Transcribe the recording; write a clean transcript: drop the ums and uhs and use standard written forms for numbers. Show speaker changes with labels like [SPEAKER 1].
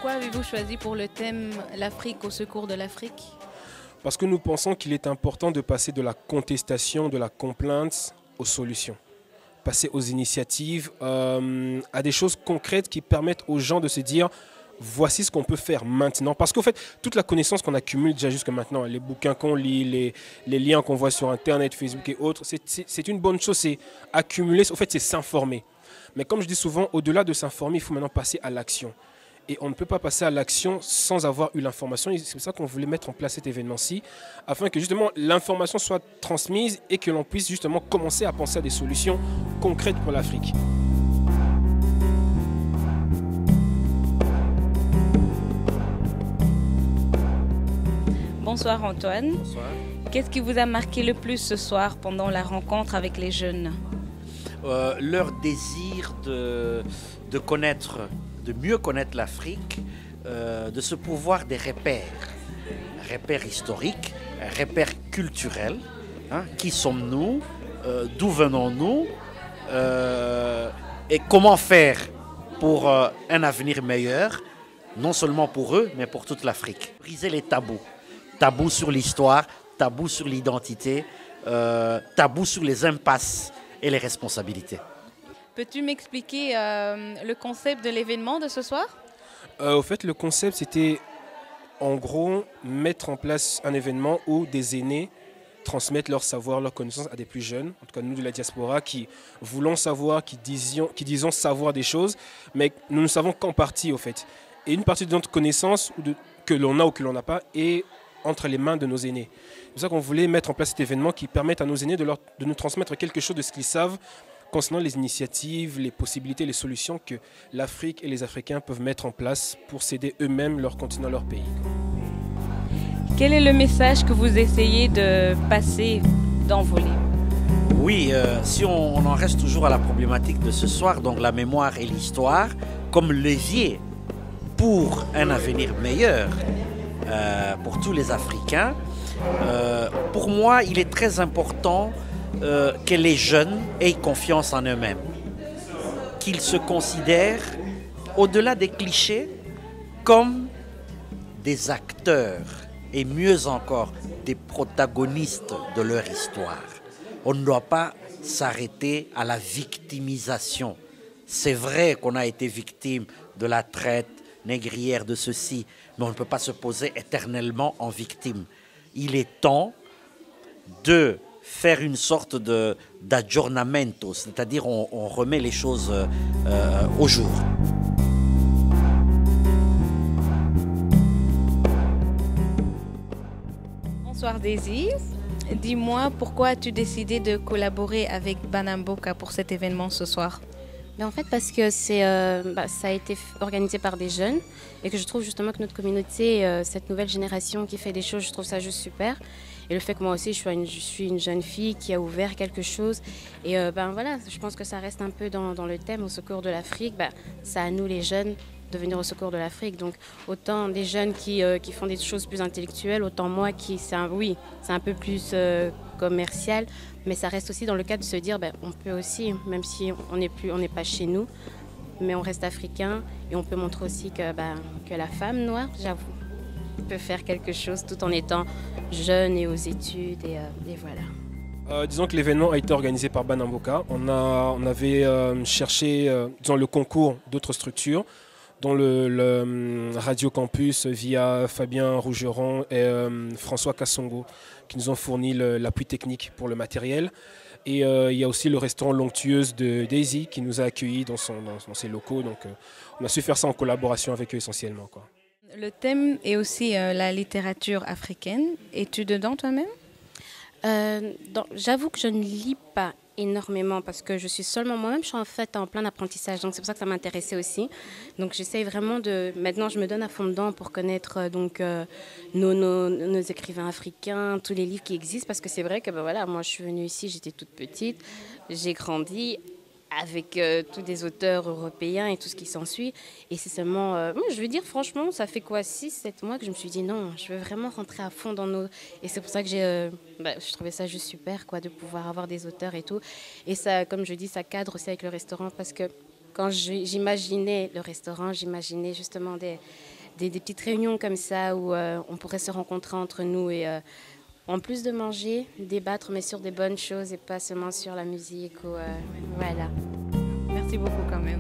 [SPEAKER 1] Pourquoi avez-vous choisi pour le thème l'Afrique au secours de l'Afrique?
[SPEAKER 2] Parce que nous pensons qu'il est important de passer de la contestation, de la complainte aux solutions. Passer aux initiatives, à des choses concrètes qui permettent aux gens de se dire voici ce qu'on peut faire maintenant. Parce qu'au fait, toute la connaissance qu'on accumule déjà jusque maintenant, les bouquins qu'on lit, les liens qu'on voit sur Internet, Facebook et autres, c'est une bonne chose, c'est accumuler, au fait, c'est s'informer. Mais comme je dis souvent, au-delà de s'informer, il faut maintenant passer à l'action. Et on ne peut pas passer à l'action sans avoir eu l'information. C'est pour ça qu'on voulait mettre en place cet événement-ci, afin que justement l'information soit transmise et que l'on puisse justement commencer à penser à des solutions concrètes pour l'Afrique.
[SPEAKER 1] Bonsoir Antoine.
[SPEAKER 3] Bonsoir.
[SPEAKER 1] Qu'est-ce qui vous a marqué le plus ce soir pendant la rencontre avec les jeunes?
[SPEAKER 3] Leur désir de connaître, de mieux connaître l'Afrique, de se pouvoir des repères historiques, repères culturels. Hein, qui sommes-nous, d'où venons-nous, et comment faire pour un avenir meilleur, non seulement pour eux, mais pour toute l'Afrique. Briser les tabous. Tabous sur l'histoire, tabous sur l'identité, tabous sur les impasses et les responsabilités.
[SPEAKER 1] Peux-tu m'expliquer le concept de l'événement de ce soir?
[SPEAKER 2] Au fait, le concept, c'était en gros mettre en place un événement où des aînés transmettent leur savoir, leur connaissance à des plus jeunes, en tout cas nous de la diaspora, qui voulons savoir, qui disons savoir des choses, mais nous ne savons qu'en partie au fait. Et une partie de notre connaissance que l'on a ou que l'on n'a pas est entre les mains de nos aînés. C'est pour ça qu'on voulait mettre en place cet événement qui permette à nos aînés de nous transmettre quelque chose de ce qu'ils savent concernant les initiatives, les possibilités, les solutions que l'Afrique et les Africains peuvent mettre en place pour s'aider eux-mêmes, leur continent, leur pays.
[SPEAKER 1] Quel est le message que vous essayez de passer, d'envoler?
[SPEAKER 3] Oui, si on en reste toujours à la problématique de ce soir, donc la mémoire et l'histoire, comme levier pour un avenir meilleur pour tous les Africains, pour moi, il est très important que les jeunes aient confiance en eux-mêmes, qu'ils se considèrent, au-delà des clichés, comme des acteurs et mieux encore, des protagonistes de leur histoire. On ne doit pas s'arrêter à la victimisation. C'est vrai qu'on a été victime de la traite négrière de ceci, mais on ne peut pas se poser éternellement en victime. Il est temps de faire une sorte d'aggiornamento, c'est-à-dire on remet les choses au jour.
[SPEAKER 1] Bonsoir Daisy. Dis-moi, pourquoi as-tu décidé de collaborer avec Banamboka pour cet événement ce soir?
[SPEAKER 4] En fait, parce que ça a été organisé par des jeunes et que je trouve justement que notre communauté, cette nouvelle génération qui fait des choses, je trouve ça juste super. Et le fait que moi aussi, je suis une jeune fille qui a ouvert quelque chose. Et voilà, je pense que ça reste un peu dans le thème au secours de l'Afrique. C'est à nous les jeunes de venir au secours de l'Afrique. Donc autant des jeunes qui font des choses plus intellectuelles, autant moi c'est un peu plus commercial. Mais ça reste aussi dans le cadre de se dire, on peut aussi, même si on n'est pas chez nous, mais on reste africain et on peut montrer aussi que la femme noire, j'avoue, peut faire quelque chose tout en étant jeune et aux études et voilà.
[SPEAKER 2] Disons que l'événement a été organisé par Banamboka. On avait cherché le concours d'autres structures, dont le Radio Campus via Fabien Rougeron et François Kassongo, qui nous ont fourni l'appui technique pour le matériel. Et il y a aussi le restaurant L'Onctueuse de Daisy qui nous a accueillis dans ses locaux. Donc on a su faire ça en collaboration avec eux essentiellement, quoi.
[SPEAKER 1] Le thème est aussi la littérature africaine. Es-tu dedans toi-même?
[SPEAKER 4] J'avoue que je ne lis pas énormément parce que je suis seulement moi-même, je suis en fait en plein apprentissage, donc c'est pour ça que ça m'intéressait aussi. Donc j'essaye vraiment maintenant je me donne à fond dedans pour connaître nos écrivains africains, tous les livres qui existent, parce que c'est vrai que moi je suis venue ici, j'étais toute petite, j'ai grandi avec tous des auteurs européens et tout ce qui s'ensuit. Et c'est seulement, je veux dire franchement, ça fait quoi, 6-7 mois que je me suis dit non, je veux vraiment rentrer à fond dans nos... Et c'est pour ça que je trouvais ça juste super de pouvoir avoir des auteurs et tout. Et ça, comme je dis, ça cadre aussi avec le restaurant, parce que quand j'imaginais le restaurant, j'imaginais justement des petites réunions comme ça où on pourrait se rencontrer entre nous et en plus de manger, débattre, mais sur des bonnes choses et pas seulement sur la musique. Voilà.
[SPEAKER 1] Merci beaucoup quand même.